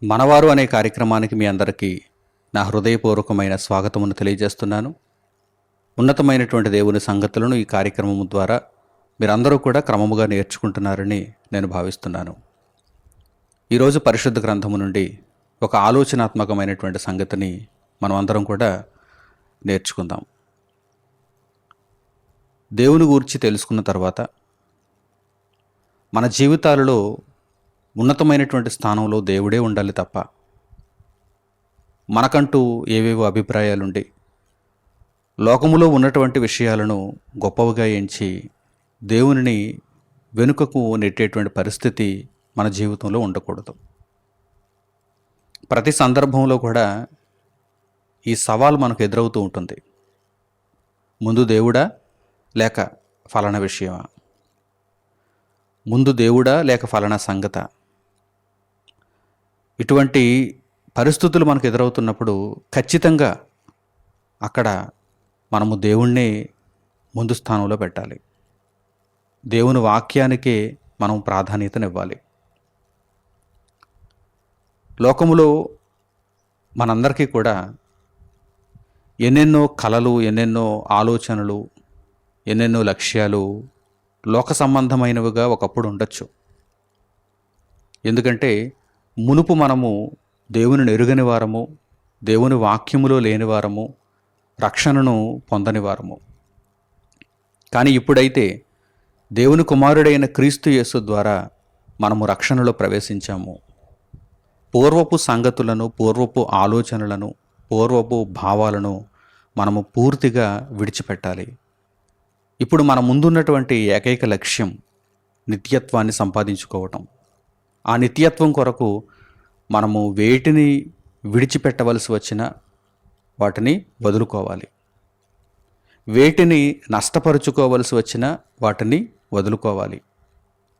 మనవారు అనే కార్యక్రమానికి మీ అందరికీ నా హృదయపూర్వకమైన స్వాగతమును తెలియజేస్తున్నాను. ఉన్నతమైనటువంటి దేవుని సంగతులను ఈ కార్యక్రమం ద్వారా మీరందరూ కూడా క్రమముగా నేర్చుకుంటున్నారని నేను భావిస్తున్నాను. ఈరోజు పరిశుద్ధ గ్రంథము నుండి ఒక ఆలోచనాత్మకమైనటువంటి సంగతిని మనం అందరం కూడా నేర్చుకుందాం. దేవుని గురించి తెలుసుకున్న తర్వాత మన జీవితాలలో ఉన్నతమైనటువంటి స్థానంలో దేవుడే ఉండాలి తప్ప మనకంటూ ఏవేవో అభిప్రాయాలుండి లోకములో ఉన్నటువంటి విషయాలను గొప్పవిగా ఎంచి దేవునిని వెనుకకు నెట్టేటువంటి పరిస్థితి మన జీవితంలో ఉండకూడదు. ప్రతి సందర్భంలో కూడా ఈ సవాల్ మనకు ఎదురవుతూ ఉంటుంది. ముందు దేవుడా లేక ఫలానా విషయమా, ముందు దేవుడా లేక ఫలానా సంగత. ఇటువంటి పరిస్థితులు మనకు ఎదురవుతున్నప్పుడు ఖచ్చితంగా అక్కడ మనము దేవుణ్ణే ముందు స్థానంలో పెట్టాలి. దేవుని వాక్యానికే మనం ప్రాధాన్యతనివ్వాలి. లోకములో మనందరికీ కూడా ఎన్నెన్నో కలలు, ఎన్నెన్నో ఆలోచనలు, ఎన్నెన్నో లక్ష్యాలు లోక సంబంధమైనవిగా ఒకప్పుడు ఉండొచ్చు. ఎందుకంటే మునుపు మనము దేవుని ఎరుగని వారము, దేవుని వాక్యములో లేని వారము, రక్షణను పొందని వారము. కానీ ఇప్పుడైతే దేవుని కుమారుడైన క్రీస్తు యేసు ద్వారా మనము రక్షణలో ప్రవేశించాము. పూర్వపు సంగతులను, పూర్వపు ఆలోచనలను, పూర్వపు భావాలను మనము పూర్తిగా విడిచిపెట్టాలి. ఇప్పుడు మన ముందున్నటువంటి ఏకైక లక్ష్యం నిత్యత్వాన్ని సంపాదించుకోవటం. ఆ నిత్యత్వం కొరకు మనము వేటిని విడిచిపెట్టవలసి వచ్చినా వాటిని వదులుకోవాలి. వేటిని నష్టపరుచుకోవలసి వచ్చినా వాటిని వదులుకోవాలి.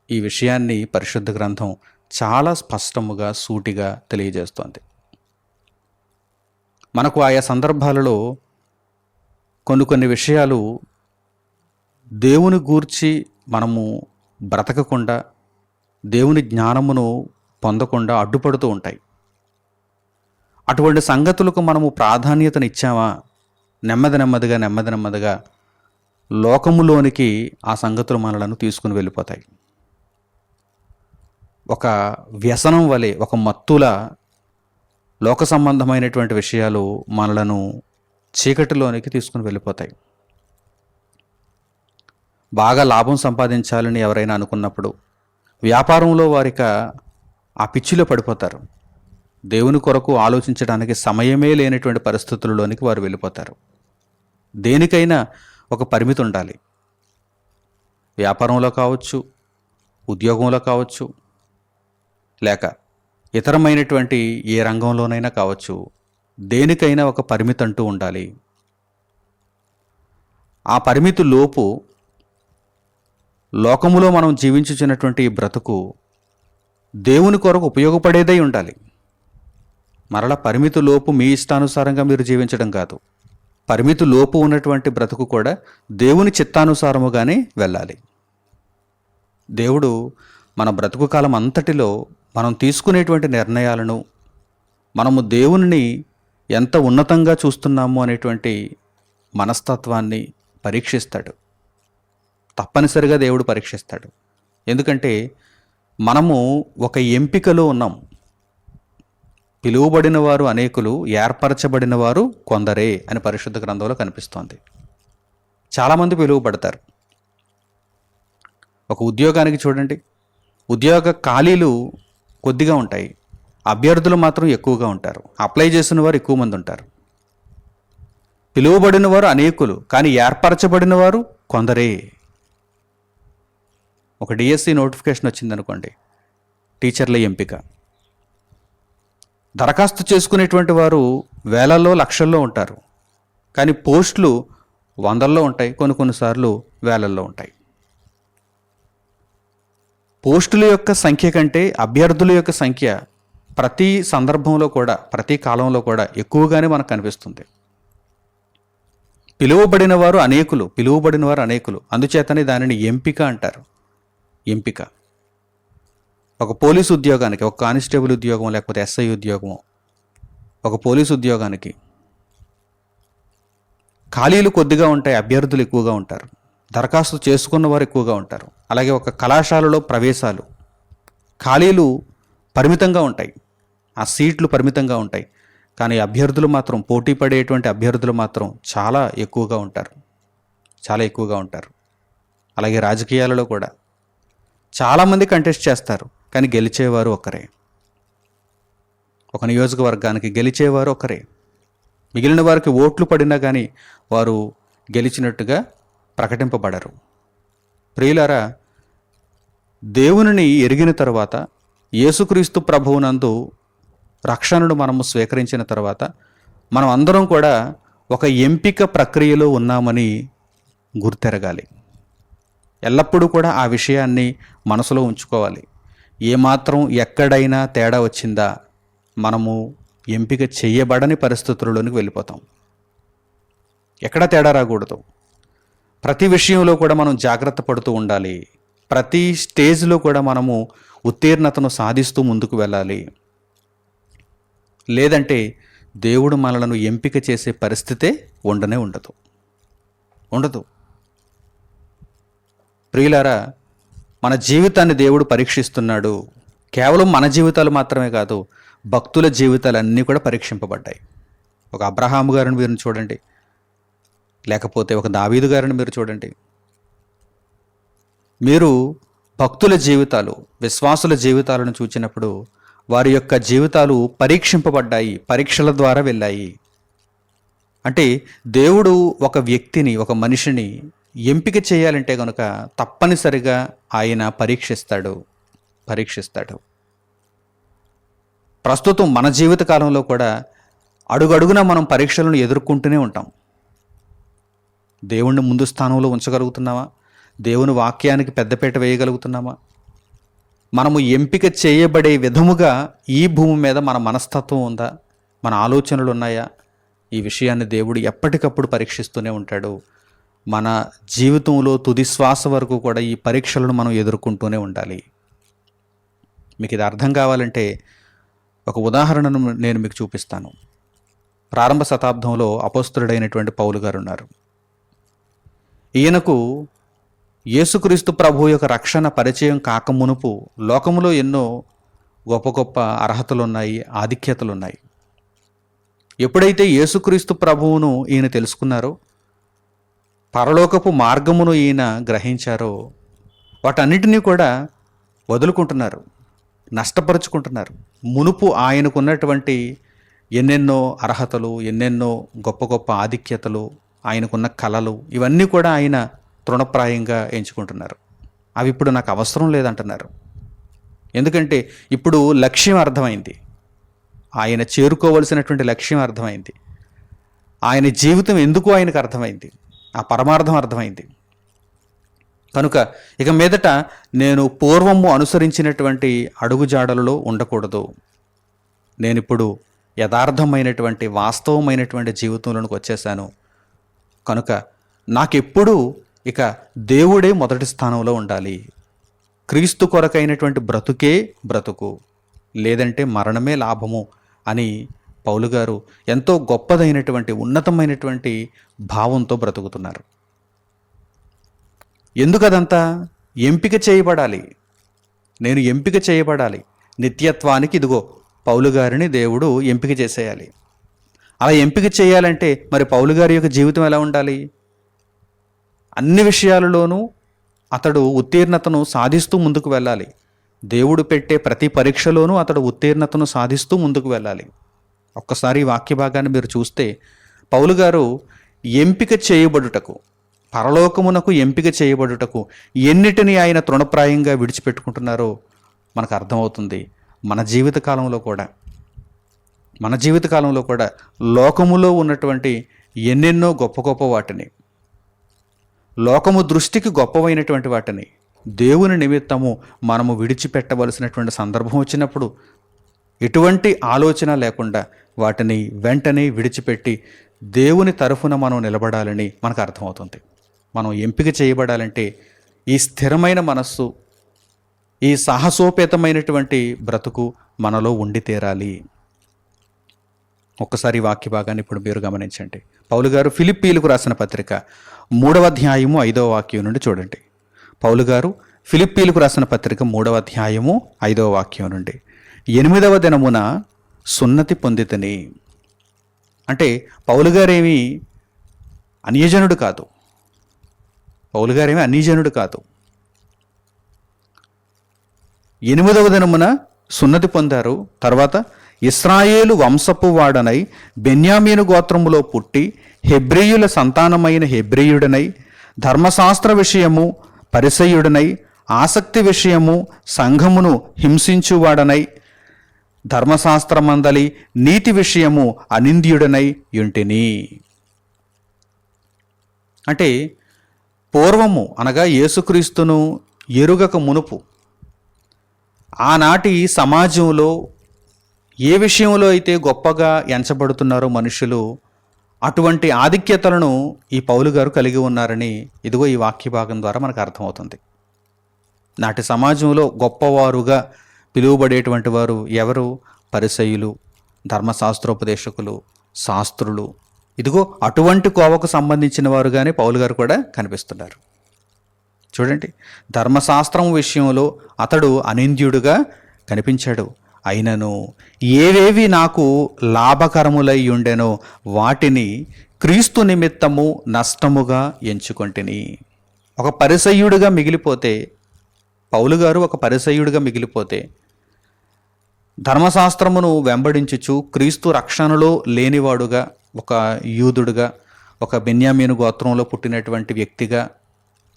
ఈ విషయాన్ని పరిశుద్ధ గ్రంథం చాలా స్పష్టముగా, సూటిగా తెలియజేస్తోంది. మనకు ఆయా సందర్భాలలో కొన్ని విషయాలు దేవుని గూర్చి మనము బ్రతకకుండా, దేవుని జ్ఞానమును పొందకుండా అడ్డుపడుతూ ఉంటాయి. అటువంటి సంగతులకు మనము ప్రాధాన్యతనిచ్చామా, నెమ్మదిగా లోకములోనికి ఆ సంగతులు మనలను తీసుకుని వెళ్ళిపోతాయి. ఒక వ్యసనం వలె, ఒక మత్తుల లోక సంబంధమైనటువంటి విషయాలు మనలను చీకటిలోనికి తీసుకుని వెళ్ళిపోతాయి. బాగా లాభం సంపాదించాలని ఎవరైనా అనుకున్నప్పుడు వ్యాపారంలో వారిక ఆ పిచ్చిలో పడిపోతారు. దేవుని కొరకు ఆలోచించడానికి సమయమే లేనటువంటి పరిస్థితుల్లోనికి వారు వెళ్ళిపోతారు. దేనికైనా ఒక పరిమితి ఉండాలి. వ్యాపారంలో కావచ్చు, ఉద్యోగంలో కావచ్చు, లేక ఇతరమైనటువంటి ఏ రంగంలోనైనా కావచ్చు, దేనికైనా ఒక పరిమితి అంటూ ఉండాలి. ఆ పరిమితి లోపు లోకములో మనం జీవించుచున్నటువంటి ఈ బ్రతుకు దేవుని కొరకు ఉపయోగపడేదై ఉండాలి. మరలా పరిమితి లోపు మీ ఇష్టానుసారంగా మీరు జీవించడం కాదు. పరిమితి లోపు ఉన్నటువంటి బ్రతుకు కూడా దేవుని చిత్తానుసారముగానే వెళ్ళాలి. దేవుడు మన బ్రతుకు కాలం అంతటిలో మనం తీసుకునేటువంటి నిర్ణయాలను, మనము దేవుని ఎంత ఉన్నతంగా చూస్తున్నాము అనేటువంటి మనస్తత్వాన్ని పరీక్షిస్తాడు. తప్పనిసరిగా దేవుడు పరీక్షిస్తాడు. ఎందుకంటే మనము ఒక ఎంపికలో ఉన్నాం. పిలువబడిన వారు అనేకులు, ఏర్పరచబడిన వారు కొందరే అని పరిశుద్ధ గ్రంథంలో కనిపిస్తోంది. చాలామంది పిలువబడతారు. ఒక ఉద్యోగానికి చూడండి, ఉద్యోగ ఖాళీలు కొద్దిగా ఉంటాయి, అభ్యర్థులు మాత్రం ఎక్కువగా ఉంటారు. అప్లై చేసిన వారు ఎక్కువ మంది ఉంటారు. పిలువబడిన వారు అనేకులు, కానీ ఏర్పరచబడిన వారు కొందరే. ఒక డిఎస్సి నోటిఫికేషన్ వచ్చిందనుకోండి, టీచర్ల ఎంపిక. దరఖాస్తు చేసుకునేటువంటి వారు వేలల్లో, లక్షల్లో ఉంటారు. కానీ పోస్టులు వందల్లో ఉంటాయి, కొన్నిసార్లు వేలల్లో ఉంటాయి. పోస్టుల యొక్క సంఖ్య కంటే అభ్యర్థుల యొక్క సంఖ్య ప్రతి సందర్భంలో కూడా, ప్రతి కాలంలో కూడా ఎక్కువగానే మనకు కనిపిస్తుంది. పిలువబడిన వారు అనేకులు, అందుచేతనే దానిని ఎంపిక అంటారు. ఎంపిక. ఒక పోలీసు ఉద్యోగానికి, ఒక కానిస్టేబుల్ ఉద్యోగం లేకపోతే ఎస్ఐ ఉద్యోగం, ఒక పోలీసు ఉద్యోగానికి ఖాళీలు కొద్దిగా ఉంటాయి, అభ్యర్థులు ఎక్కువగా ఉంటారు, దరఖాస్తు చేసుకున్న వారు ఎక్కువగా ఉంటారు. అలాగే ఒక కళాశాలలో ప్రవేశాలు, ఖాళీలు పరిమితంగా ఉంటాయి, ఆ సీట్లు పరిమితంగా ఉంటాయి. కానీ అభ్యర్థులు మాత్రం, పోటీ పడేటువంటి అభ్యర్థులు మాత్రం చాలా ఎక్కువగా ఉంటారు, చాలా ఎక్కువగా ఉంటారు. అలాగే రాజకీయాలలో కూడా చాలామంది కంటెస్ట్ చేస్తారు, కానీ గెలిచేవారు ఒకరే. ఒక నియోజకవర్గానికి గెలిచేవారు ఒకరే. మిగిలిన వారికి ఓట్లు పడినా కానీ వారు గెలిచినట్టుగా ప్రకటింపబడరు. ప్రియులారా, దేవునిని ఎరిగిన తర్వాత, యేసుక్రీస్తు ప్రభువునందు రక్షణను మనము స్వీకరించిన తర్వాత మనం అందరం కూడా ఒక ఎంపిక ప్రక్రియలో ఉన్నామని గుర్తెరగాలి. ఎల్లప్పుడూ కూడా ఆ విషయాన్ని మనసులో ఉంచుకోవాలి. ఏమాత్రం ఎక్కడైనా తేడా వచ్చిందా మనము ఎంపిక చేయబడని పరిస్థితుల్లోనికి వెళ్ళిపోతాం. ఎక్కడ తేడా రాకూడదు. ప్రతి విషయంలో కూడా మనం జాగ్రత్త పడుతూ ఉండాలి. ప్రతి స్టేజ్లో కూడా మనము ఉత్తీర్ణతను సాధిస్తూ ముందుకు వెళ్ళాలి. లేదంటే దేవుడు మనలను ఎంపిక చేసే పరిస్థితే ఉండదు. ప్రియులారా, మన జీవితాన్ని దేవుడు పరీక్షిస్తున్నాడు. కేవలం మన జీవితాలు మాత్రమే కాదు, భక్తుల జీవితాలన్నీ కూడా పరీక్షింపబడ్డాయి. ఒక అబ్రహాము గారిని మీరు చూడండి, లేకపోతే ఒక దావీదు గారిని మీరు చూడండి. మీరు భక్తుల జీవితాలు, విశ్వాసుల జీవితాలను చూచినప్పుడు వారి యొక్క జీవితాలు పరీక్షింపబడ్డాయి, పరీక్షల ద్వారా వెళ్ళాయి. అంటే దేవుడు ఒక వ్యక్తిని, ఒక మనిషిని ఎంపిక చేయాలంటే కనుక తప్పనిసరిగా ఆయన పరీక్షిస్తాడు. ప్రస్తుతం మన జీవిత కాలంలో కూడా అడుగడుగునా మనం పరీక్షలను ఎదుర్కొంటూనే ఉంటాం. దేవుణ్ణి ముందు స్థానంలో ఉంచగలుగుతున్నామా? దేవుని వాక్యానికి పెద్దపీట వేయగలుగుతున్నామా? మనము ఎంపిక చేయబడే విధముగా ఈ భూమి మీద మన మనస్తత్వం ఉందా? మన ఆలోచనలు ఉన్నాయా? ఈ విషయాన్ని దేవుడు ఎప్పటికప్పుడు పరీక్షిస్తూనే ఉంటాడు. మన జీవితంలో తుది శ్వాస వరకు కూడా ఈ పరీక్షలను మనం ఎదుర్కొంటూనే ఉండాలి. మీకు ఇది అర్థం కావాలంటే ఒక ఉదాహరణను నేను మీకు చూపిస్తాను. ప్రారంభ శతాబ్దంలో అపోస్తలుడైనటువంటి పౌలు గారు ఉన్నారు. ఈయనకు యేసుక్రీస్తు ప్రభు యొక్క రక్షణ పరిచయం కాకమునుపు లోకములో ఎన్నో గొప్ప గొప్ప అర్హతలున్నాయి, ఆధిక్యతలున్నాయి. ఎప్పుడైతే యేసుక్రీస్తు ప్రభువును ఈయన తెలుసుకున్నారో, పరలోకపు మార్గమును ఈయన గ్రహించారో, వాటన్నిటినీ కూడా వదులుకుంటున్నారు, నష్టపరుచుకుంటున్నారు. మునుపు ఆయనకున్నటువంటి ఎన్నెన్నో అర్హతలు, ఎన్నెన్నో గొప్ప గొప్ప ఆధిక్యతలు, ఆయనకున్న కళలు, ఇవన్నీ కూడా ఆయన తృణప్రాయంగా ఎంచుకుంటున్నారు. అవి ఇప్పుడు నాకు అవసరం లేదంటున్నారు. ఎందుకంటే ఇప్పుడు లక్ష్యం అర్థమైంది, ఆయన చేరుకోవలసినటువంటి లక్ష్యం అర్థమైంది, ఆయన జీవితం ఎందుకు ఆయనకు అర్థమైంది, ఆ పరమార్థం అర్థమైంది. కనుక ఇక మీదట నేను పూర్వము అనుసరించినటువంటి అడుగుజాడలలో ఉండకూడదు. నేనిప్పుడు యథార్థమైనటువంటి వాస్తవమైనటువంటి జీవితంలోనికి వచ్చేసాను. కనుక నాకెప్పుడూ ఇక దేవుడే మొదటి స్థానంలో ఉండాలి. క్రీస్తు కొరకైనటువంటి బ్రతుకే బ్రతుకు, లేదంటే మరణమే లాభము అని పౌలు గారు ఎంతో గొప్పదైనటువంటి ఉన్నతమైనటువంటి భావంతో బ్రతుకుతున్నారు. ఎందుకదంతా? ఎంపిక చేయబడాలి. నేను ఎంపిక చేయబడాలి. నిత్యత్వానికి ఇదిగో పౌలు గారిని దేవుడు ఎంపిక చేసేయాలి. అలా ఎంపిక చేయాలంటే మరి పౌలు గారి యొక్క జీవితం ఎలా ఉండాలి? అన్ని విషయాలలోనూ అతడు ఉత్తీర్ణతను సాధిస్తూ ముందుకు వెళ్ళాలి. దేవుడు పెట్టే ప్రతి పరీక్షలోనూ అతడు ఉత్తీర్ణతను సాధిస్తూ ముందుకు వెళ్ళాలి. ఒక్కసారి వాక్య భాగాన్ని మీరు చూస్తే, పౌలు గారు ఎంపిక చేయబడుటకు, పరలోకమునకు ఎంపిక చేయబడుటకు ఎన్నిటిని ఆయన తృణప్రాయంగా విడిచిపెట్టుకుంటున్నారో మనకు అర్థమవుతుంది. మన జీవితకాలంలో కూడా లోకములో ఉన్నటువంటి ఎన్నెన్నో గొప్ప గొప్ప వాటిని, లోకము దృష్టికి గొప్పవైనటువంటి వాటిని దేవుని నిమిత్తము మనము విడిచిపెట్టవలసినటువంటి సందర్భం వచ్చినప్పుడు ఎటువంటి ఆలోచన లేకుండా వాటిని వెంటనే విడిచిపెట్టి దేవుని తరఫున మనం నిలబడాలని మనకు అర్థమవుతుంది. మనం ఎంపిక చేయబడాలంటే ఈ స్థిరమైన మనస్సు, ఈ సాహసోపేతమైనటువంటి బ్రతుకు మనలో ఉండి తీరాలి. ఒక్కసారి ఈ వాక్య భాగాన్ని ఇప్పుడు మీరు గమనించండి. పౌలు గారు ఫిలిప్పీలకు రాసిన పత్రిక 3వ అధ్యాయము 5వ వాక్యం నుండి చూడండి. పౌలు గారు ఫిలిప్పీలకు రాసిన పత్రిక 3వ అధ్యాయము 5వ వాక్యం నుండి, 8వ దినమున సున్నతి పొందితిని. అంటే పౌలు గారేమి అన్యజనుడు కాదు. పౌలు గారేమి అన్యజనుడు కాదు. 8వ దినమున సున్నతి పొందారు. తర్వాత ఇశ్రాయేలు వంశపు వాడనై బెన్యామీను గోత్రములో పుట్టి హెబ్రీయుల సంతానమైన హెబ్రీయుడనై ధర్మశాస్త్ర విషయము పరిసయ్యుడనై ఆసక్తి విషయము సంఘమును హింసించువాడనై ధర్మశాస్త్రమందలి నీతి విషయము అనింద్యుడనై యుంటిని. అంటే పూర్వము అనగా యేసుక్రీస్తును ఎరుగక మునుపు ఆనాటి సమాజంలో ఏ విషయంలో అయితే గొప్పగా ఎంచబడుతున్నారో మనుషులు, అటువంటి ఆధిక్యతలను ఈ పౌలు గారు కలిగి ఉన్నారని ఇదిగో ఈ వాక్య భాగం ద్వారా మనకు అర్థమవుతుంది. నాటి సమాజంలో గొప్పవారుగా పిలువబడేటువంటి వారు ఎవరు? పరిసయ్యులు, ధర్మశాస్త్రోపదేశకులు, శాస్త్రులు. ఇదిగో అటువంటి కోవకు సంబంధించిన వారుగానే పౌలు గారు కూడా కనిపిస్తున్నారు. చూడండి, ధర్మశాస్త్రం విషయంలో అతడు అనింద్యుడుగా కనిపించాడు. అయినను ఏవేవి నాకు లాభకరములై ఉండెనో వాటిని క్రీస్తు నిమిత్తము నష్టముగా ఎంచుకొంటిని. ఒక పరిసయ్యుడిగా మిగిలిపోతే, పౌలు గారు ఒక పరిసయ్యుడిగా మిగిలిపోతే, ధర్మశాస్త్రమును వెంబడించుచు క్రీస్తు రక్షణలో లేనివాడుగా, ఒక యూదుడుగా, ఒక బెన్యామీను గోత్రంలో పుట్టినటువంటి వ్యక్తిగా,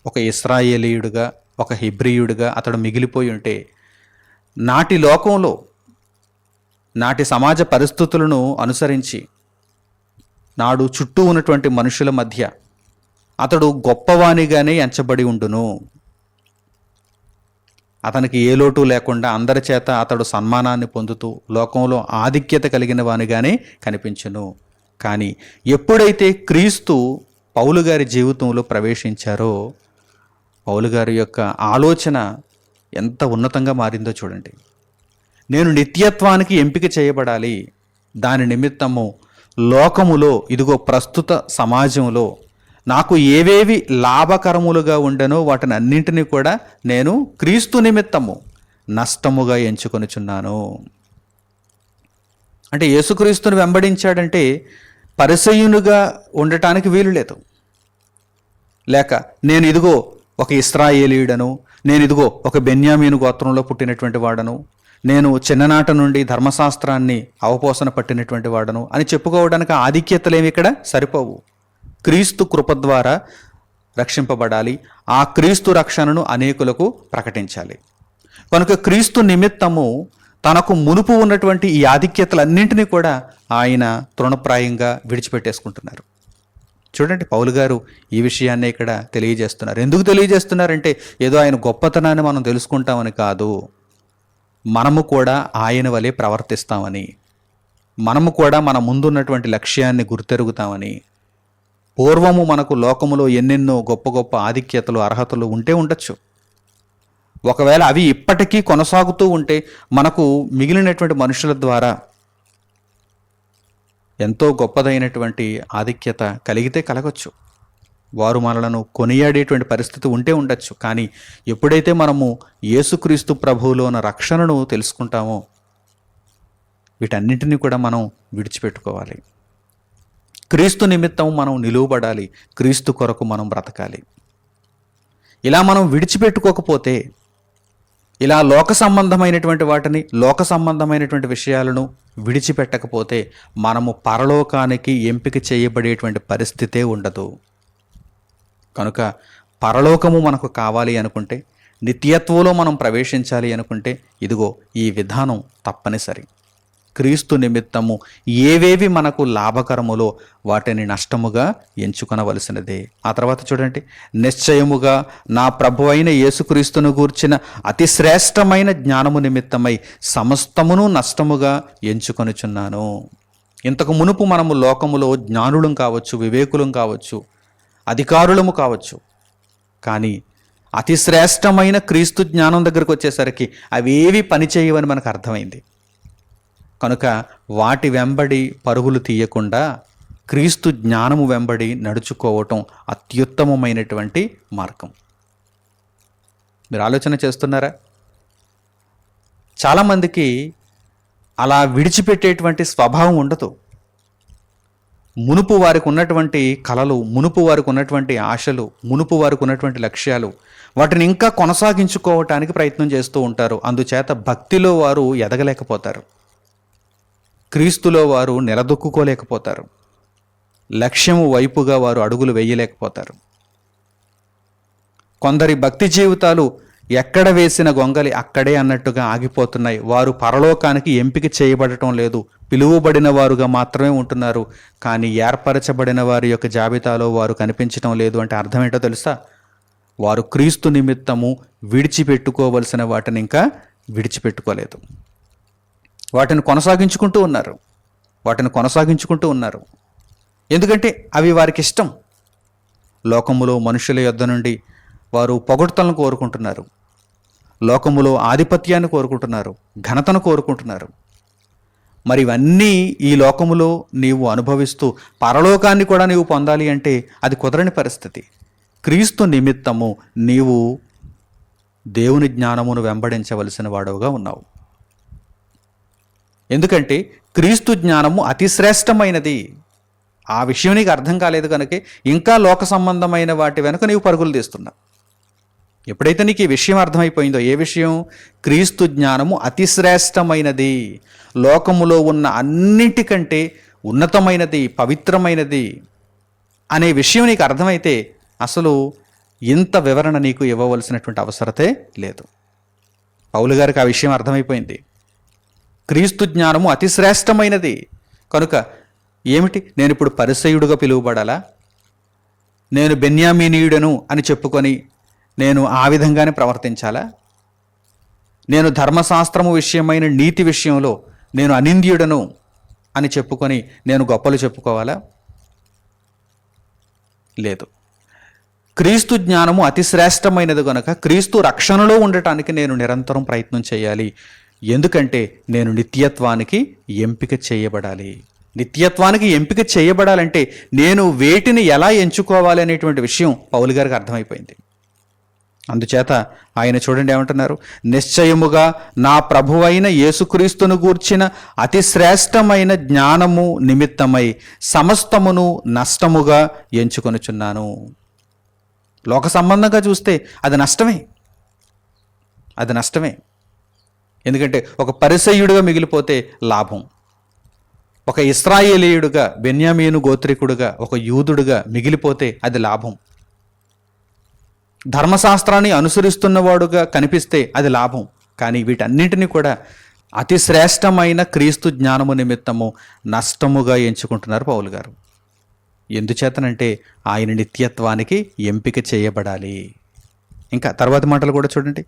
ఒక ఇశ్రాయేలీయుడుగా, ఒక హెబ్రీయుడిగా అతడు మిగిలిపోయి ఉంటే, నాటి లోకంలో నాటి సమాజ పరిస్థితులను అనుసరించి నాడు చుట్టూ ఉన్నటువంటి మనుషుల మధ్య అతడు గొప్పవానిగానే ఎంచబడి ఉండును. అతనికి ఏ లోటు లేకుండా అందరి చేత అతడు సన్మానాన్ని పొందుతూ లోకంలో ఆధిక్యత కలిగిన వానిగానే కనిపించును. కానీ ఎప్పుడైతే క్రీస్తు పౌలు గారి జీవితంలో ప్రవేశించారో, పౌలు గారి యొక్క ఆలోచన ఎంత ఉన్నతంగా మారిందో చూడండి. నేను నిత్యత్వానికి ఎంపిక చేయబడాలి. దాని నిమిత్తము లోకములో, ఇదిగో ప్రస్తుత సమాజంలో నాకు ఏవేవి లాభకరములుగా ఉండనో వాటిని అన్నింటినీ కూడా నేను క్రీస్తు నిమిత్తము నష్టముగా ఎంచుకొనుచున్నాను. అంటే యేసుక్రీస్తుని వెంబడించాడంటే పరిసయ్యునిగా ఉండటానికి వీలు లేదు. లేక నేను ఇదిగో ఒక ఇశ్రాయేలీయుడను, నేను ఇదిగో ఒక బెన్యామీను గోత్రంలో పుట్టినటువంటి వాడను, నేను చిన్ననాట నుండి ధర్మశాస్త్రాన్ని అవపోసన పట్టినటువంటి వాడను అని చెప్పుకోవడానికి ఆధిక్యతలేమి ఇక్కడ సరిపోవు. క్రీస్తు కృప ద్వారా రక్షింపబడాలి. ఆ క్రీస్తు రక్షణను అనేకులకు ప్రకటించాలి. కనుక క్రీస్తు నిమిత్తము తనకు మునుపు ఉన్నటువంటి ఈ ఆధిక్యతలన్నింటినీ కూడా ఆయన తృణప్రాయంగా విడిచిపెట్టేసుకుంటున్నారు. చూడండి, పౌలు గారు ఈ విషయాన్ని ఇక్కడ తెలియజేస్తున్నారు. ఎందుకు తెలియజేస్తున్నారంటే ఏదో ఆయన గొప్పతనాన్ని మనం తెలుసుకుంటామని కాదు, మనము కూడా ఆయన వలె ప్రవర్తిస్తామని, మనము కూడా మన ముందున్నటువంటి లక్ష్యాన్ని గుర్తెరుగుతామని. పూర్వము మనకు లోకములో ఎన్నెన్నో గొప్ప గొప్ప ఆధిక్యతలు, అర్హతలు ఉంటే ఉండొచ్చు. ఒకవేళ అవి ఇప్పటికీ కొనసాగుతూ ఉంటే మనకు మిగిలినటువంటి మనుషుల ద్వారా ఎంతో గొప్పదైనటువంటి ఆధిక్యత కలిగితే కలగచ్చు. వారు మనలను కొనియాడేటువంటి పరిస్థితి ఉంటే ఉండొచ్చు. కానీ ఎప్పుడైతే మనము యేసుక్రీస్తు ప్రభువులో ఉన్న రక్షణను తెలుసుకుంటామో వీటన్నింటినీ కూడా మనం విడిచిపెట్టుకోవాలి. క్రీస్తు నిమిత్తం మనం నిలువబడాలి. క్రీస్తు కొరకు మనం బ్రతకాలి. ఇలా మనం విడిచిపెట్టుకోకపోతే, ఇలా లోక సంబంధమైనటువంటి వాటిని, లోక సంబంధమైనటువంటి విషయాలను విడిచిపెట్టకపోతే మనము పరలోకానికి ఎంపిక చేయబడేటువంటి పరిస్థితే ఉండదు. కనుక పరలోకము మనకు కావాలి అనుకుంటే, నిత్యత్వంలో మనం ప్రవేశించాలి అనుకుంటే ఇదిగో ఈ విధానం తప్పనిసరి. క్రీస్తు నిమిత్తము ఏవేవి మనకు లాభకరములో వాటిని నష్టముగా ఎంచుకొనవలసినదే. ఆ తర్వాత చూడండి, నిశ్చయముగా నా ప్రభు అయిన యేసుక్రీస్తును గూర్చిన అతి శ్రేష్టమైన జ్ఞానము నిమిత్తమై సమస్తమును నష్టముగా ఎంచుకొనుచున్నాను. ఇంతకు మునుపు మనము లోకములో జ్ఞానులం కావచ్చు, వివేకులం కావచ్చు, అధికారులము కావచ్చు. కానీ అతి శ్రేష్టమైన క్రీస్తు జ్ఞానం దగ్గరకు వచ్చేసరికి అవేవి పనిచేయవని మనకు అర్థమైంది. కనుక వాటి వెంబడి పరుగులు తీయకుండా క్రీస్తు జ్ఞానము వెంబడి నడుచుకోవటం అత్యుత్తమమైనటువంటి మార్గం. మీరు ఆలోచన చేస్తున్నారా? చాలామందికి అలా విడిచిపెట్టేటువంటి స్వభావం ఉండదు. మునుపు వారికి ఉన్నటువంటి కలలు, మునుపు వారికి ఉన్నటువంటి ఆశలు, మునుపు వారికి ఉన్నటువంటి లక్ష్యాలు, వాటిని ఇంకా కొనసాగించుకోవటానికి ప్రయత్నం చేస్తూ ఉంటారు. అందుచేత భక్తిలో వారు ఎదగలేకపోతారు, క్రీస్తులో వారు నిలదొక్కుకోలేకపోతారు, లక్ష్యము వైపుగా వారు అడుగులు వేయలేకపోతారు. కొందరి భక్తి జీవితాలు ఎక్కడ వేసిన గొంగలి అక్కడే అన్నట్టుగా ఆగిపోతున్నాయి. వారు పరలోకానికి ఎంపిక చేయబడటం లేదు, పిలువబడిన వారుగా మాత్రమే ఉంటున్నారు. కానీ ఏర్పరచబడిన వారి యొక్క జాబితాలో వారు కనిపించడం లేదు. అంటే అర్థం ఏంటో తెలుసా? వారు క్రీస్తు నిమిత్తము విడిచిపెట్టుకోవలసిన వాటిని ఇంకా విడిచిపెట్టుకోలేదు, వాటిని కొనసాగించుకుంటూ ఉన్నారు. ఎందుకంటే అవి వారికి ఇష్టం. లోకములో మనుషుల యొద్ద నుండి వారు పొగడ్తలను కోరుకుంటున్నారు, లోకములో ఆధిపత్యాన్ని కోరుకుంటున్నారు, ఘనతను కోరుకుంటున్నారు. మరి ఇవన్నీ ఈ లోకములో నీవు అనుభవిస్తూ పరలోకాన్ని కూడా నీవు పొందాలి అంటే అది కుదరని పరిస్థితి. క్రీస్తు నిమిత్తము నీవు దేవుని జ్ఞానమును వెంబడించవలసిన వాడవుగా ఉన్నావు. ఎందుకంటే క్రీస్తు జ్ఞానము అతి శ్రేష్టమైనది. ఆ విషయం నీకు అర్థం కాలేదు కనుక ఇంకా లోక సంబంధమైన వాటి వెనుక నీవు పరుగులు తీస్తున్నావు. ఎప్పుడైతే నీకు ఈ విషయం అర్థమైపోయిందో, ఏ విషయం? క్రీస్తు జ్ఞానము అతి శ్రేష్టమైనది, లోకములో ఉన్న అన్నిటికంటే ఉన్నతమైనది, పవిత్రమైనది అనే విషయం నీకు అర్థమైతే అసలు ఇంత వివరణ నీకు ఇవ్వవలసినటువంటి అవసరతే లేదు. పౌలు గారికి ఆ విషయం అర్థమైపోయింది. క్రీస్తు జ్ఞానము అతి శ్రేష్టమైనది కనుక ఏమిటి? నేను ఇప్పుడు పరిసయ్యుడుగా పిలువబడాలా? నేను బెన్యామీనీయుడను అని చెప్పుకొని నేను ఆ విధంగానే ప్రవర్తించాలా? నేను ధర్మశాస్త్రము విషయమైన నీతి విషయంలో నేను అనింద్యుడను అని చెప్పుకొని నేను గొప్పలు చెప్పుకోవాలా? లేదు. క్రీస్తు జ్ఞానము అతి శ్రేష్టమైనది కనుక క్రీస్తు రక్షణలో ఉండటానికి నేను నిరంతరం ప్రయత్నం చేయాలి. ఎందుకంటే నేను నిత్యత్వానికి ఎంపిక చేయబడాలి. నిత్యత్వానికి ఎంపిక చేయబడాలంటే నేను వేటిని ఎలా ఎంచుకోవాలి అనేటువంటి విషయం పౌలు గారికి అర్థమైపోయింది. అందుచేత ఆయన చూడండి ఏమంటున్నారు? నిశ్చయముగా నా ప్రభువైన యేసుక్రీస్తును గూర్చిన అతి శ్రేష్టమైన జ్ఞానము నిమిత్తమై సమస్తమును నష్టముగా ఎంచుకొనుచున్నాను. లోక సంబంధంగా చూస్తే అది నష్టమే. ఎందుకంటే ఒక పరిసయ్యుడిగా మిగిలిపోతే లాభం, ఒక ఇశ్రాయేలీయుడుగా, బెన్యామీను గోత్రికుడుగా, ఒక యూదుడుగా మిగిలిపోతే అది లాభం, ధర్మశాస్త్రాన్ని అనుసరిస్తున్నవాడుగా కనిపిస్తే అది లాభం. కానీ వీటన్నింటినీ కూడా అతి శ్రేష్టమైన క్రీస్తు జ్ఞానము నిమిత్తము నష్టముగా ఎంచుకుంటున్నారు పౌలు గారు. ఎందుచేతనంటే ఆయన నిత్యత్వానికి ఎంపిక చేయబడాలి. ఇంకా తర్వాత మాటలు కూడా చూడండి.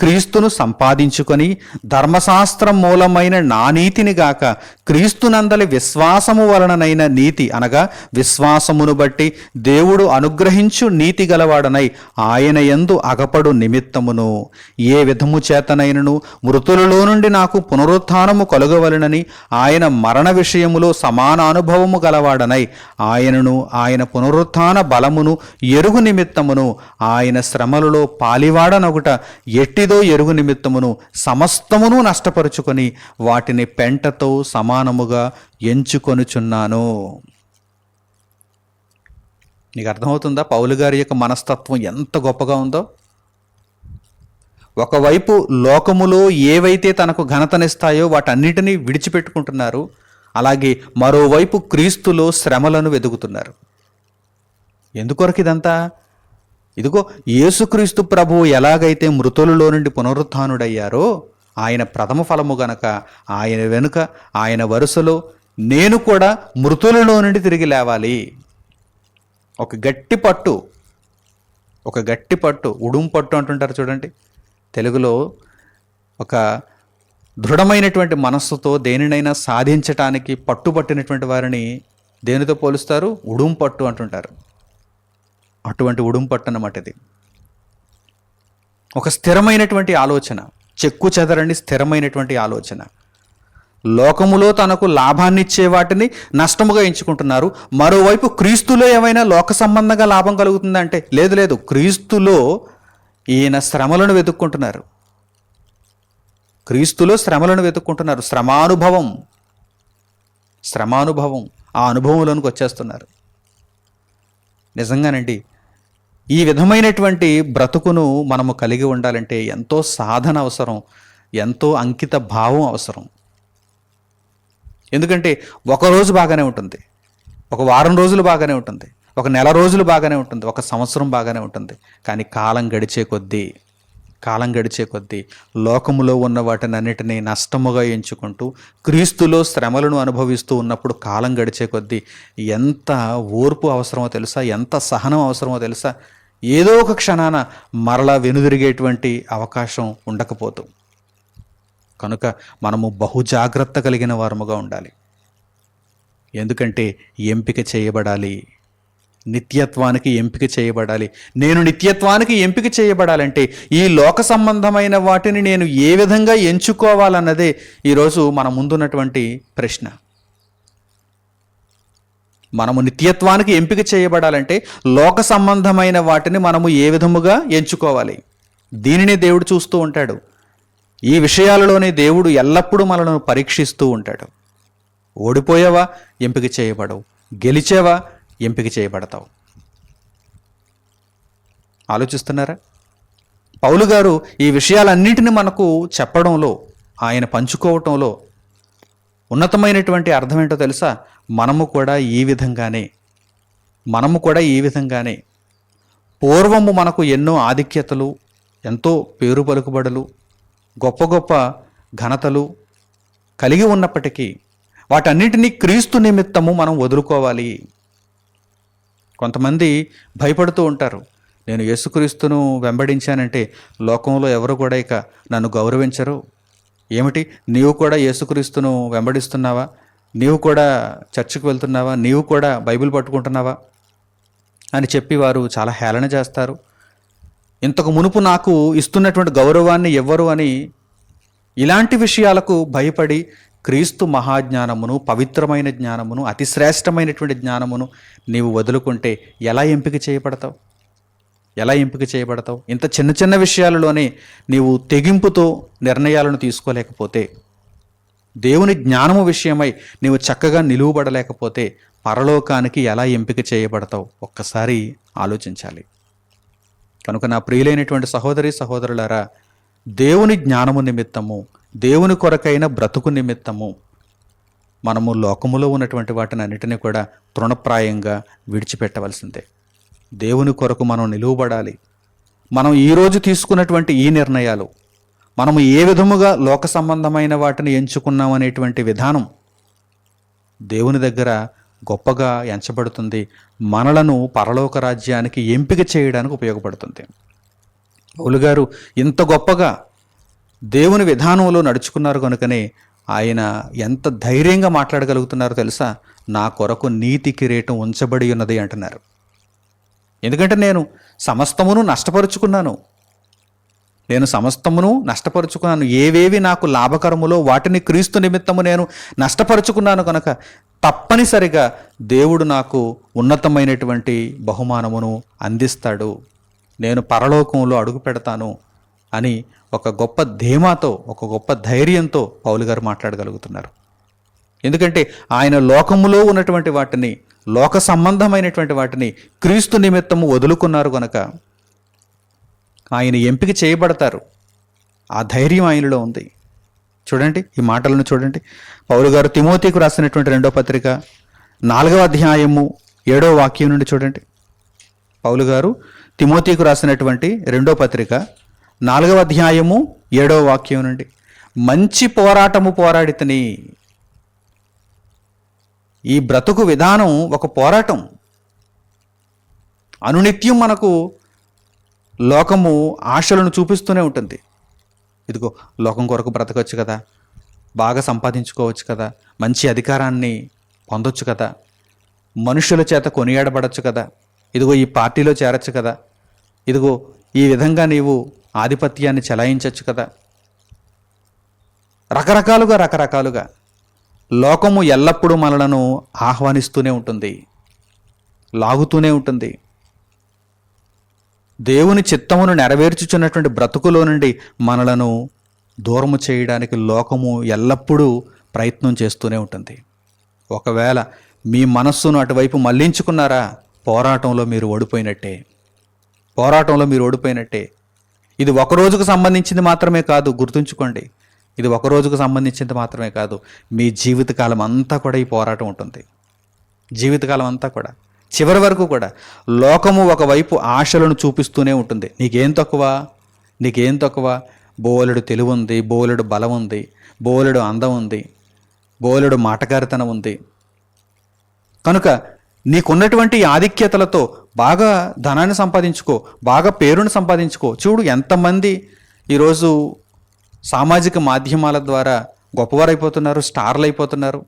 క్రీస్తును సంపాదించుకొని ధర్మశాస్త్రం మూలమైన నా నీతిని గాక క్రీస్తునందలి విశ్వాసము వలననైన నీతి అనగా విశ్వాసమును బట్టి దేవుడు అనుగ్రహించు నీతి గలవాడనై ఆయన యందు అగపడు నిమిత్తమును ఏ విధము చేతనైనను మృతులలో నుండి నాకు పునరుత్థానము కలుగవలనని ఆయన మరణ విషయములో సమాన అనుభవము గలవాడనై ఆయనను ఆయన పునరుత్థాన బలమును ఎరుగు నిమిత్తమును ఆయన శ్రమలలో పాలివాడనొకట ఎట్టిదో ఎరుగు నిమిత్తమును సమస్తమును నష్టపరుచుకొని వాటిని పెంటతో సమానముగా ఎంచుకొనుచున్నాను. నీకు అర్థమవుతుందా పౌలు గారి యొక్క మనస్తత్వం ఎంత గొప్పగా ఉందో? ఒకవైపు లోకములో ఏవైతే తనకు ఘనతనిస్తాయో వాటన్నిటినీ విడిచిపెట్టుకుంటున్నారు, అలాగే మరోవైపు క్రీస్తులో శ్రమలను వెదుగుతున్నారు. ఎందుకొరకు ఇదంతా? ఇదిగో యేసుక్రీస్తు ప్రభువు ఎలాగైతే మృతులలో నుండి పునరుత్థానుడయ్యారో ఆయన ప్రథమ ఫలము గనక ఆయన వెనుక ఆయన వరుసలో నేను కూడా మృతులలో నుండి తిరిగి లేవాలి. ఒక గట్టి పట్టు ఉడుం పట్టు అంటుంటారు చూడండి. తెలుగులో ఒక దృఢమైనటువంటి మనస్సుతో దేనినైనా సాధించటానికి పట్టుబట్టినటువంటి వారిని దేనితో పోలుస్తారు? ఉడుం పట్టు అంటుంటారు. అటువంటి ఉడుం పట్టు అన్నమాట ఇది. ఒక స్థిరమైనటువంటి ఆలోచన, చెక్కు చెదరని స్థిరమైనటువంటి ఆలోచన. లోకములో తనకు లాభాన్ని ఇచ్చే వాటిని నష్టముగా ఎంచుకుంటున్నారు. మరోవైపు క్రీస్తులో ఏమైనా లోక సంబంధంగా లాభం కలుగుతుందంటే లేదు లేదు, క్రీస్తులో ఈయన శ్రమలను వెతుక్కుంటున్నారు. క్రీస్తులో శ్రమలను వెతుక్కుంటున్నారు. శ్రమానుభవం ఆ అనుభవంలోనికి వచ్చేస్తున్నారు. నిజంగానండి, ఈ విధమైనటువంటి బ్రతుకును మనము కలిగి ఉండాలంటే ఎంతో సాధన అవసరం, ఎంతో అంకిత భావం అవసరం. ఎందుకంటే ఒకరోజు బాగానే ఉంటుంది, ఒక వారం రోజులు బాగానే ఉంటుంది, ఒక నెల రోజులు బాగానే ఉంటుంది, ఒక సంవత్సరం బాగానే ఉంటుంది. కానీ కాలం గడిచే కొద్దీ లోకములో ఉన్న వాటిని అన్నిటినీ నష్టముగా ఎంచుకుంటూ క్రీస్తులో శ్రమలను అనుభవిస్తూ ఉన్నప్పుడు కాలం గడిచే కొద్దీ ఎంత ఓర్పు అవసరమో తెలుసా, ఎంత సహనం అవసరమో తెలుసా. ఏదో ఒక క్షణాన మరలా వెనుదిరిగేటువంటి అవకాశం ఉండకపోతూ, కనుక మనము బహుజాగ్రత్త కలిగిన వారముగా ఉండాలి. ఎందుకంటే ఎంపిక చేయబడాలి, నిత్యత్వానికి ఎంపిక చేయబడాలి. నేను నిత్యత్వానికి ఎంపిక చేయబడాలంటే ఈ లోక సంబంధమైన వాటిని నేను ఏ విధంగా ఎంచుకోవాలన్నదే ఈరోజు మన ముందున్నటువంటి ప్రశ్న. మనము నిత్యత్వానికి ఎంపిక చేయబడాలంటే లోక సంబంధమైన వాటిని మనము ఏ విధముగా ఎంచుకోవాలి, దీనినే దేవుడు చూస్తూ ఉంటాడు. ఈ విషయాలలోనే దేవుడు ఎల్లప్పుడూ మనలను పరీక్షిస్తూ ఉంటాడు. ఓడిపోయావా, ఎంపిక చేయబడవు. గెలిచావా, ఎంపిక చేయబడతావు. ఆలోచిస్తున్నారా? పౌలు గారు ఈ విషయాలన్నింటినీ మనకు చెప్పడంలో, ఆయన పంచుకోవటంలో ఉన్నతమైనటువంటి అర్థం ఏంటో తెలుసా? మనము కూడా ఈ విధంగానే పూర్వము మనకు ఎన్నో ఆధిక్యతలు, ఎంతో పేరు పలుకుబడులు, గొప్ప గొప్ప ఘనతలు కలిగి ఉన్నప్పటికీ వాటన్నిటినీ క్రీస్తు నిమిత్తము మనం వదులుకోవాలి. కొంతమంది భయపడుతూ ఉంటారు, నేను యేసుక్రీస్తును వెంబడించానంటే లోకంలో ఎవరు కూడా ఇక నన్ను గౌరవించరు. ఏమిటి, నీవు కూడా యేసుక్రీస్తును వెంబడిస్తున్నావా? నీవు కూడా చర్చికి వెళ్తున్నావా? నీవు కూడా బైబిల్ పట్టుకుంటున్నావా అని చెప్పి వారు చాలా హేళన చేస్తారు. ఇంతకు మునుపు నాకు ఇస్తున్నటువంటి గౌరవాన్ని ఎవ్వరు అని ఇలాంటి విషయాలకు భయపడి క్రీస్తు మహాజ్ఞానమును, పవిత్రమైన జ్ఞానమును, అతి శ్రేష్టమైనటువంటి జ్ఞానమును నీవు వదులుకుంటే ఎలా ఎంపిక చేయబడతావు? ఇంత చిన్న చిన్న విషయాలలోనే నీవు తెగింపుతో నిర్ణయాలను తీసుకోలేకపోతే, దేవుని జ్ఞానము విషయమై నీవు చక్కగా నిలువబడలేకపోతే పరలోకానికి ఎలా ఎంపిక చేయబడతావు? ఒక్కసారి ఆలోచించాలి. కనుక నా ప్రియులైనటువంటి సహోదరి సహోదరులారా, దేవుని జ్ఞానము నిమిత్తము, దేవుని కొరకైన బ్రతుకు నిమిత్తము మనము లోకములో ఉన్నటువంటి వాటిని అన్నిటినీ కూడా తృణప్రాయంగా విడిచిపెట్టవలసిందే. దేవుని కొరకు మనం నిలువబడాలి. మనం ఈరోజు తీసుకున్నటువంటి ఈ నిర్ణయాలు, మనము ఏ విధముగా లోక సంబంధమైన వాటిని ఎంచుకున్నాం అనేటువంటి విధానం దేవుని దగ్గర గొప్పగా ఎంచబడుతుంది. మనలను పరలోక రాజ్యానికి ఎంపిక చేయడానికి ఉపయోగపడుతుంది. పౌలు గారు ఇంత గొప్పగా దేవుని విధానంలో నడుచుకున్నారు కనుకనే ఆయన ఎంత ధైర్యంగా మాట్లాడగలుగుతున్నారో తెలుసా? నా కొరకు నీతి కిరీటం ఉంచబడి ఉన్నది అంటున్నారు. ఎందుకంటే నేను సమస్తమును నష్టపరుచుకున్నాను. ఏవేవి నాకు లాభకరములో వాటిని క్రీస్తు నిమిత్తము నేను నష్టపరుచుకున్నాను కనుక తప్పనిసరిగా దేవుడు నాకు ఉన్నతమైనటువంటి బహుమానమును అందిస్తాడు, నేను పరలోకంలో అడుగు పెడతాను అని ఒక గొప్ప ధీమాతో, ఒక గొప్ప ధైర్యంతో పౌలు గారు మాట్లాడగలుగుతున్నారు. ఎందుకంటే ఆయన లోకములో ఉన్నటువంటి వాటిని, లోక సంబంధమైనటువంటి వాటిని క్రీస్తు నిమిత్తము వదులుకున్నారు కనుక ఆయన ఎంపిక చేయబడతారు. ఆ ధైర్యం ఆయనలో ఉంది. చూడండి, ఈ మాటలను చూడండి. పౌలు గారు తిమోతికి రాసినటువంటి 2వ పత్రిక 4వ అధ్యాయము 7వ వాక్యం నుండి చూడండి. పౌలు గారు తిమోతికి రాసినటువంటి 2వ పత్రిక 4వ అధ్యాయము 7వ వాక్యం నుండి, మంచి పోరాటము పోరాడితిని. ఈ బ్రతుకు విధానం ఒక పోరాటం. అనునిత్యం మనకు లోకము ఆశలను చూపిస్తూనే ఉంటుంది. ఇదిగో లోకం కొరకు బ్రతకొచ్చు కదా, బాగా సంపాదించుకోవచ్చు కదా, మంచి అధికారాన్ని పొందొచ్చు కదా, మనుషుల చేత కొనియాడబడచ్చు కదా, ఇదిగో ఈ పార్టీలో చేరచ్చు కదా, ఇదిగో ఈ విధంగా నీవు ఆధిపత్యాన్ని చెలాయించవచ్చు కదా. రకరకాలుగా లోకము ఎల్లప్పుడూ మనలను ఆహ్వానిస్తూనే ఉంటుంది, లాగుతూనే ఉంటుంది. దేవుని చిత్తమును నెరవేర్చుచున్నటువంటి బ్రతుకులో నుండి మనలను దూరము చేయడానికి లోకము ఎల్లప్పుడూ ప్రయత్నం చేస్తూనే ఉంటుంది. ఒకవేళ మీ మనస్సును అటువైపు మళ్లించుకున్నారా, పోరాటంలో మీరు ఓడిపోయినట్టే. ఇది ఒక రోజుకు సంబంధించింది మాత్రమే కాదు, గుర్తుంచుకోండి. ఇది ఒక రోజుకు సంబంధించింది మాత్రమే కాదు, మీ జీవితకాలం అంతా కూడా ఈ పోరాటం ఉంటుంది. జీవితకాలం అంతా కూడా, చివరి వరకు కూడా లోకము ఒకవైపు ఆశలను చూపిస్తూనే ఉంటుంది. నీకేం తక్కువ, బోలెడు తెలివి ఉంది, బోలెడు బలం ఉంది, బోలెడు అందం ఉంది, బోలెడు మాటగారితనం ఉంది. కనుక నీకున్నటువంటి ఆధిక్యతలతో బాగా ధనాన్ని సంపాదించుకో, బాగా పేరుని సంపాదించుకో. చూడు ఎంతమంది ఈరోజు సామాజిక మాధ్యమాల ద్వారా గొప్పవారైపోతున్నారు, స్టార్లు అయిపోతున్నారు.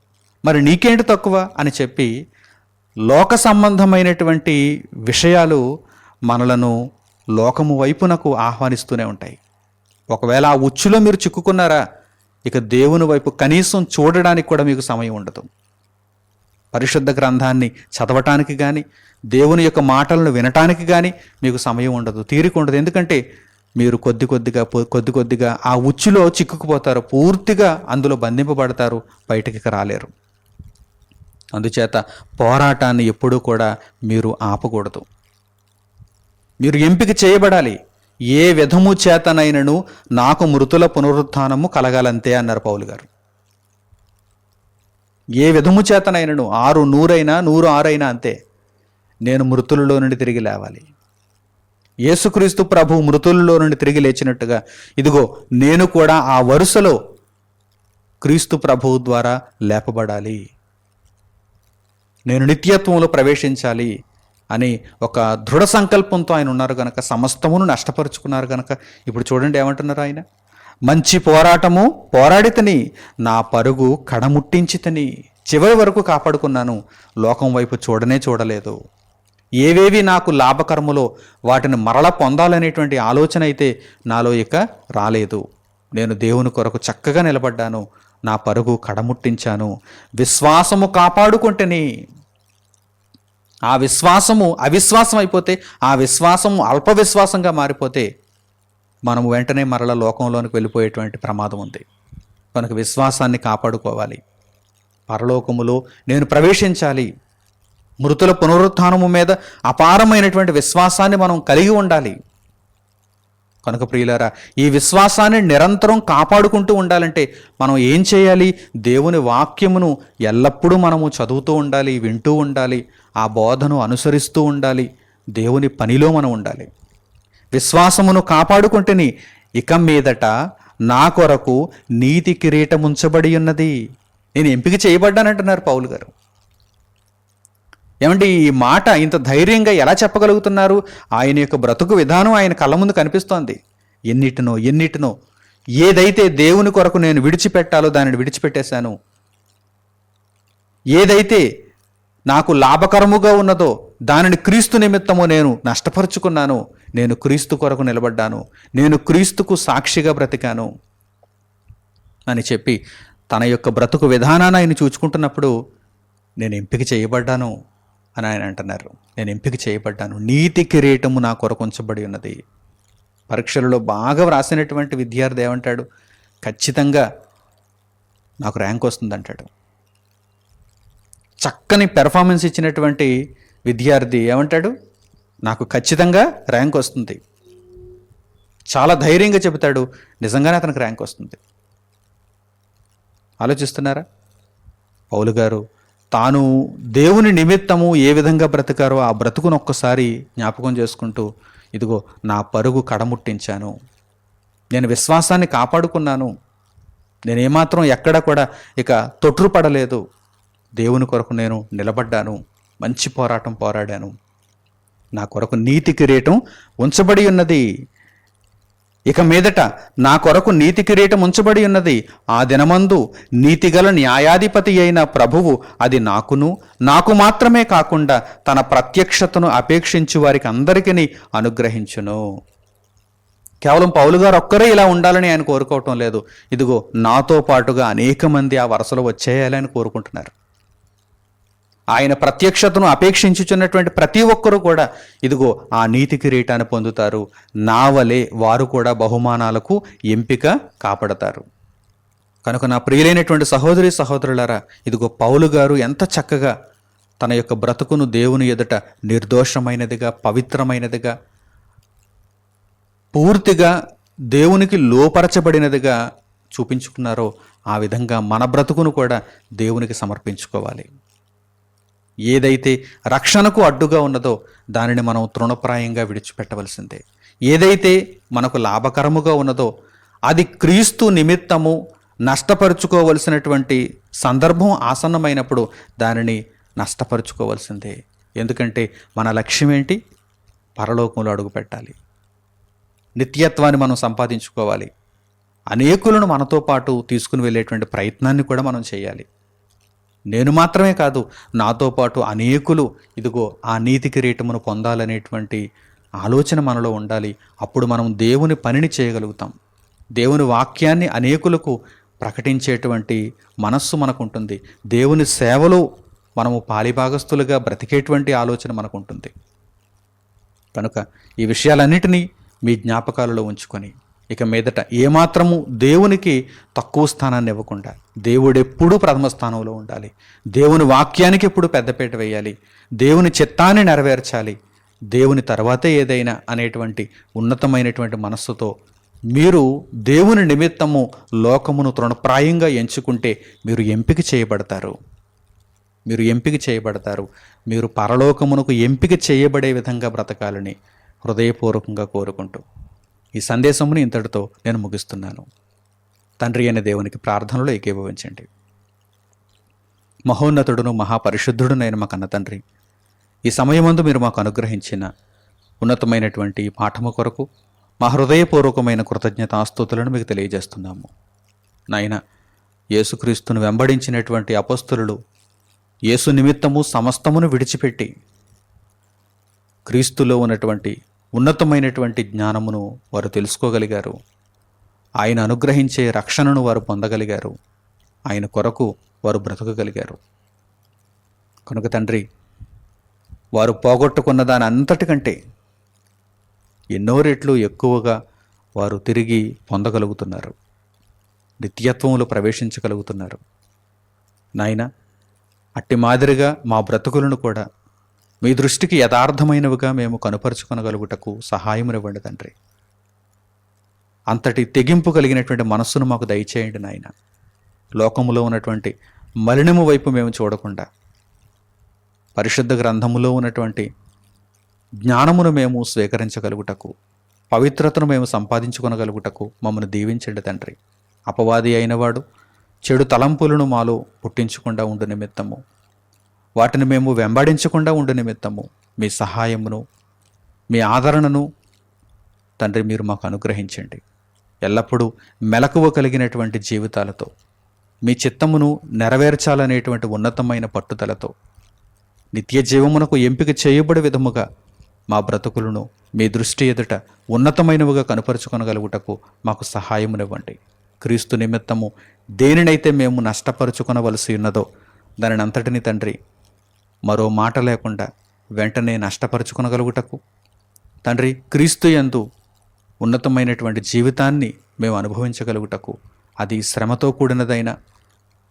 మరి నీకేంటి తక్కువ అని చెప్పి లోక సంబంధమైనటువంటి విషయాలు మనలను లోకము వైపునకు ఆహ్వానిస్తూనే ఉంటాయి. ఒకవేళ ఆ ఉచ్చులో మీరు చిక్కుకున్నారా, ఇక దేవుని వైపు కనీసం చూడడానికి కూడా మీకు సమయం ఉండదు. పరిశుద్ధ గ్రంథాన్ని చదవటానికి కానీ, దేవుని యొక్క మాటలను వినటానికి కానీ మీకు సమయం ఉండదు, తీరిక ఉండదు. ఎందుకంటే మీరు కొద్ది కొద్దిగా ఆ ఉచ్చులో చిక్కుకుపోతారు, పూర్తిగా అందులో బంధింపబడతారు, బయటికి రాలేరు. అందుచేత పోరాటాన్ని ఎప్పుడూ కూడా మీరు ఆపకూడదు. మీరు ఎంపిక చేయబడాలి. ఏ విధము చేతనైనను నాకు మృతుల పునరుత్థానము కలగాలంతే అన్నారు పౌలు గారు. ఏ విధము చేతనైనను, 6 100 100 6 అంతే, నేను మృతులలో నుండి తిరిగి లేవాలి. యేసుక్రీస్తు ప్రభు మృతులలో నుండి తిరిగి లేచినట్టుగా ఇదిగో నేను కూడా ఆ వరుసలో క్రీస్తు ప్రభువు ద్వారా లేపబడాలి, నేను నిత్యత్వంలో ప్రవేశించాలి అని ఒక దృఢ సంకల్పంతో ఆయన ఉన్నారు కనుక, సమస్తమును నష్టపరుచుకున్నారు కనుక ఇప్పుడు చూడండి ఏమంటున్నారు ఆయన, మంచి పోరాటము పోరాడితని, నా పరుగు కడముట్టించితని, చివరి వరకు కాపాడుకున్నాను, లోకం వైపు చూడలేదు. ఏవేవి నాకు లాభకరములో వాటిని మరల పొందాలనేటువంటి ఆలోచన అయితే నాలో ఇక రాలేదు. నేను దేవుని కొరకు చక్కగా నిలబడ్డాను, నా పరుగు కడముట్టించాను, విశ్వాసము కాపాడుకుంటేని. ఆ విశ్వాసము అవిశ్వాసం అయిపోతే, ఆ విశ్వాసము అల్పవిశ్వాసంగా మారిపోతే మనము వెంటనే మరల లోకంలోనికి వెళ్ళిపోయేటువంటి ప్రమాదం ఉంది. కనుక విశ్వాసాన్ని కాపాడుకోవాలి. పరలోకములో నేను ప్రవేశించాలి. మృతుల పునరుత్థానము మీద అపారమైనటువంటి విశ్వాసాన్ని మనం కలిగి ఉండాలి. కనుక ప్రియులారా, ఈ విశ్వాసాన్ని నిరంతరం కాపాడుకుంటూ ఉండాలంటే మనం ఏం చేయాలి? దేవుని వాక్యమును ఎల్లప్పుడూ మనము చదువుతూ ఉండాలి, వింటూ ఉండాలి, ఆ బోధను అనుసరిస్తూ ఉండాలి, దేవుని పనిలో మనం ఉండాలి. విశ్వాసమును కాపాడుకుంటేని ఇక మీదట నా కొరకు నీతి కిరీటం ఉంచబడి ఉన్నది. నేను ఎంపిక చేయబడ్డానంటున్నారు పౌలు గారు. ఏమంటే ఈ మాట ఇంత ధైర్యంగా ఎలా చెప్పగలుగుతున్నారు? ఆయన యొక్క బ్రతుకు విధానం ఆయన కళ్ళ ముందు కనిపిస్తోంది. ఎన్నిటినో ఏదైతే దేవుని కొరకు నేను విడిచిపెట్టాలో దానిని విడిచిపెట్టేశాను, ఏదైతే నాకు లాభకరముగా ఉన్నదో దానిని క్రీస్తు నిమిత్తము నేను నష్టపరుచుకున్నాను, నేను క్రీస్తు కొరకు నిలబడ్డాను, నేను క్రీస్తుకు సాక్షిగా బ్రతికాను అని చెప్పి తన యొక్క బ్రతుకు విధానాన్ని ఆయన చూచుకుంటున్నప్పుడు నేను ఎంపిక చేయబడ్డాను అని ఆయన అంటున్నారు. నేను ఎంపిక చేయబడ్డాను, నీతి కిరీటము నా కొరకు ఉంచబడి ఉన్నది. పరీక్షలలో బాగా వ్రాసినటువంటి విద్యార్థి ఏమంటాడు? ఖచ్చితంగా నాకు ర్యాంక్ వస్తుందంటాడు. చక్కని పెర్ఫార్మెన్స్ ఇచ్చినటువంటి విద్యార్థి ఏమంటాడు? నాకు ఖచ్చితంగా ర్యాంక్ వస్తుంది. చాలా ధైర్యంగా చెబుతాడు, నిజంగానే అతనికి ర్యాంక్ వస్తుంది. ఆలోచిస్తున్నారా? పౌలు గారు తాను దేవుని నిమిత్తము ఏ విధంగా బ్రతికారో ఆ బ్రతుకును ఒక్కసారి జ్ఞాపకం చేసుకుంటూ, ఇదిగో నా పరుగు కడముట్టించాను, నేను విశ్వాసాన్ని కాపాడుకున్నాను, నేనేమాత్రం ఎక్కడ కూడా ఇక తొట్రుపడలేదు, దేవుని కొరకు నేను నిలబడ్డాను, మంచి పోరాటం పోరాడాను, నా కొరకు నీతి కిరీటం ఉంచబడి ఉన్నది. ఇక మీదట నా కొరకు నీతి కిరీటం ఉంచబడి ఉన్నది. ఆ దినమందు నీతిగల న్యాయాధిపతి అయిన ప్రభువు అది నాకు మాత్రమే కాకుండా తన ప్రత్యక్షతను అపేక్షించు వారికి అందరికీ అనుగ్రహించును. కేవలం పౌలు గారు ఒక్కరే ఇలా ఉండాలని ఆయన కోరుకోవటం లేదు. ఇదిగో నాతో పాటుగా అనేక మంది ఆ వరుసలో వచ్చేయాలని కోరుకుంటున్నారు. ఆయన ప్రత్యక్షతను అపేక్షించుచున్నటువంటి ప్రతి ఒక్కరూ కూడా ఇదిగో ఆ నీతి కిరీటాన్ని పొందుతారు. నా వలె వారు కూడా బహుమానాలకు ఎంపిక కాపాడతారు. కనుక నా ప్రియులైనటువంటి సహోదరి సహోదరులారా, ఇదిగో పౌలు గారు ఎంత చక్కగా తన యొక్క బ్రతుకును దేవుని ఎదుట నిర్దోషమైనదిగా, పవిత్రమైనదిగా, పూర్తిగా దేవునికి లోపరచబడినదిగా చూపించుకున్నారో ఆ విధంగా మన బ్రతుకును కూడా దేవునికి సమర్పించుకోవాలి. ఏదైతే రక్షణకు అడ్డుగా ఉన్నదో దానిని మనం తృణప్రాయంగా విడిచిపెట్టవలసిందే. ఏదైతే మనకు లాభకరముగా ఉన్నదో అది క్రీస్తు నిమిత్తము నష్టపరుచుకోవలసినటువంటి సందర్భం ఆసన్నమైనప్పుడు దానిని నష్టపరుచుకోవాల్సిందే. ఎందుకంటే మన లక్ష్యం ఏంటి? పరలోకంలో అడుగుపెట్టాలి. నిత్యత్వాన్ని మనం సంపాదించుకోవాలి. అనేకులను మనతో పాటు తీసుకుని వెళ్ళేటువంటి ప్రయత్నాన్ని కూడా మనం చేయాలి. నేను మాత్రమే కాదు, నాతో పాటు అనేకులు ఇదిగో ఆ నీతి కిరీటమును పొందాలనేటువంటి ఆలోచన మనలో ఉండాలి. అప్పుడు మనం దేవుని పనిని చేయగలుగుతాం. దేవుని వాక్యాన్ని అనేకులకు ప్రకటించేటువంటి మనస్సు మనకుంటుంది. దేవుని సేవలో మనము పాలిభాగస్తులుగా బ్రతికేటువంటి ఆలోచన మనకుంటుంది. కనుక ఈ విషయాలన్నిటినీ మీ జ్ఞాపకాలలో ఉంచుకొని ఇక మీదట ఏమాత్రము దేవునికి తక్కువ స్థానాన్ని ఇవ్వకుండా దేవుడెప్పుడూ ప్రథమ స్థానంలో ఉండాలి. దేవుని వాక్యానికి ఎప్పుడు పెద్దపీట వేయాలి. దేవుని చిత్తాన్ని నెరవేర్చాలి. దేవుని తర్వాతే ఏదైనా అనేటువంటి ఉన్నతమైనటువంటి మనస్సుతో మీరు దేవుని నిమిత్తము లోకమును తృణప్రాయంగా ఎంచుకుంటే మీరు ఎంపిక చేయబడతారు. మీరు పరలోకమునకు ఎంపిక చేయబడే విధంగా బ్రతకాలని హృదయపూర్వకంగా కోరుకుంటూ ఈ సందేశముని ఇంతటితో నేను ముగిస్తున్నాను. తండ్రి అయిన దేవునికి ప్రార్థనలో ఏకీభవించండి. మహోన్నతుడును మహాపరిశుద్ధుడునైన మా కన్న తండ్రి, ఈ సమయమందు మీరు మాకు అనుగ్రహించిన ఉన్నతమైనటువంటి పాఠము కొరకు మా హృదయపూర్వకమైన కృతజ్ఞతాస్తుతులను మీకు తెలియజేస్తున్నాము. నాయన, యేసుక్రీస్తును వెంబడించినటువంటి అపొస్తలులు యేసు నిమిత్తము సమస్తమును విడిచిపెట్టి క్రీస్తులో ఉన్నటువంటి ఉన్నతమైనటువంటి జ్ఞానమును వారు తెలుసుకోగలిగారు. ఆయన అనుగ్రహించే రక్షణను వారు పొందగలిగారు. ఆయన కొరకు వారు బ్రతకగలిగారు. కనుక తండ్రి, వారు పోగొట్టుకున్న దాని అంతటికంటే ఎన్నో రెట్లు ఎక్కువగా వారు తిరిగి పొందగలుగుతున్నారు. నిత్యత్వంలో ప్రవేశించగలుగుతున్నారు. నాయన, అట్టి మాదిరిగా మా బ్రతుకులను కూడా మీ దృష్టికి యథార్థమైనవిగా మేము కనుపరుచుకొనగలుగుటకు సహాయమునివ్వండి తండ్రి. అంతటి తెగింపు కలిగినటువంటి మనస్సును మాకు దయచేయండి నాయన. లోకములో ఉన్నటువంటి మలినము వైపు మేము చూడకుండా పరిశుద్ధ గ్రంథములో ఉన్నటువంటి జ్ఞానమును మేము స్వీకరించగలుగుటకు, పవిత్రతను మేము సంపాదించుకొనగలుగుటకు మమ్మల్ని దీవించండి తండ్రి. అపవాది అయినవాడు చెడు తలంపులను మాలో పుట్టించకుండా ఉండు నిమిత్తము, వాటిని మేము వెంబడించకుండా ఉండు నిమిత్తము మీ సహాయమును, మీ ఆదరణను తండ్రి మీరు మాకు అనుగ్రహించండి. ఎల్లప్పుడూ మెలకువ కలిగినటువంటి జీవితాలతో మీ చిత్తమును నెరవేర్చాలనేటువంటి ఉన్నతమైన పట్టుదలతో నిత్య జీవమునకు ఎంపిక చేయబడే విధముగా మా బ్రతుకులను మీ దృష్టి ఎదుట ఉన్నతమైనవిగా కనుపరుచుకొనగలుగుటకు మాకు సహాయమునివ్వండి. క్రీస్తు నిమిత్తము దేనినైతే మేము నష్టపరుచుకొనవలసి ఉన్నదో దానిని అంతటిని తండ్రి మరో మాట లేకుండా వెంటనే నష్టపరుచుకొనగలుగుటకు తండ్రి, క్రీస్తు యందు ఉన్నతమైనటువంటి జీవితాన్ని మేము అనుభవించగలుగుటకు, అది శ్రమతో కూడినదైనా,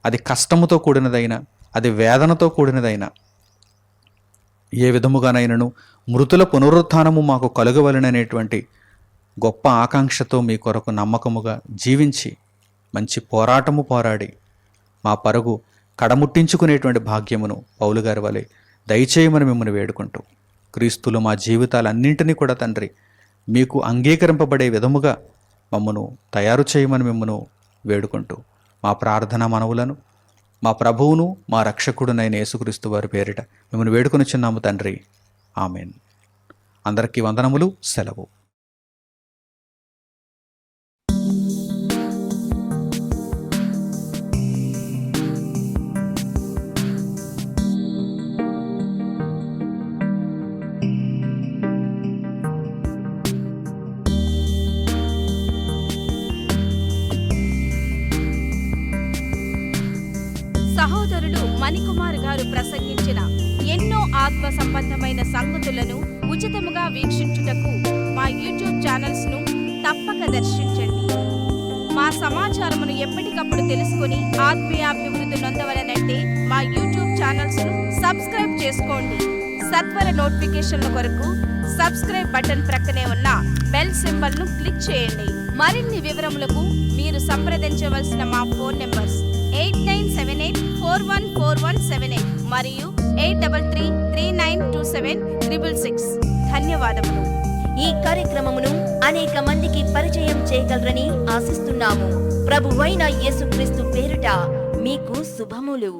అది కష్టముతో కూడినదైనా, అది వేదనతో కూడినదైనా, ఏ విధముగానైనను మృతుల పునరుత్థానము మాకు కలుగవలననేటువంటి గొప్ప ఆకాంక్షతో మీ కొరకు నమ్మకముగా జీవించి మంచి పోరాటము పోరాడి మా పరుగు కడముట్టించుకునేటువంటి భాగ్యమును పౌలు గారి వలె దయచేయమని మిమ్మల్ని వేడుకుంటూ, క్రీస్తులు మా జీవితాలన్నింటినీ కూడా తండ్రి మీకు అంగీకరింపబడే విధముగా మమ్మను తయారు చేయమని మిమ్మను వేడుకుంటూ మా ప్రార్థన మనవులను మా ప్రభువును మా రక్షకుడునైన యేసుక్రీస్తు వారి పేరిట మిమ్మల్ని వేడుకొనిచున్నాము తండ్రి. ఆమెన్. అందరికీ వందనములు. సెలవు. మణికుమార్ గారు ప్రసంగించిన ఎన్నో ఆత్మ సంబంధమైన సంగతులను ఉచితముగా వీక్షించుటకు మా యూట్యూబ్ ఛానల్స్ ను తప్పక దర్శించండి. మా సమాచారమును ఎప్పటికప్పుడు తెలుసుకుని ఆత్మీయాభివృద్ధి నొందవలనంటే మా యూట్యూబ్ ఛానల్స్ ను సబ్స్క్రైబ్ చేసుకోండి. సత్వర నోటిఫికేషన్ల కొరకు సబ్స్క్రైబ్ బటన్ ప్రక్కనే ఉన్న బెల్ సింబల్ ను క్లిక్ చేయండి. మరిన్ని వివరములకు మీరు సంప్రదించవలసిన మా ఫోన్ నెంబర్స్ 8978414178 మరియు 8333927666. ధన్యవాదములు. ఈ కార్యక్రమమును అనేక మందికి పరిచయం చేయగలరని ఆశిస్తున్నాము. ప్రభువైన యేసుక్రీస్తు పేరిట మీకు శుభములు.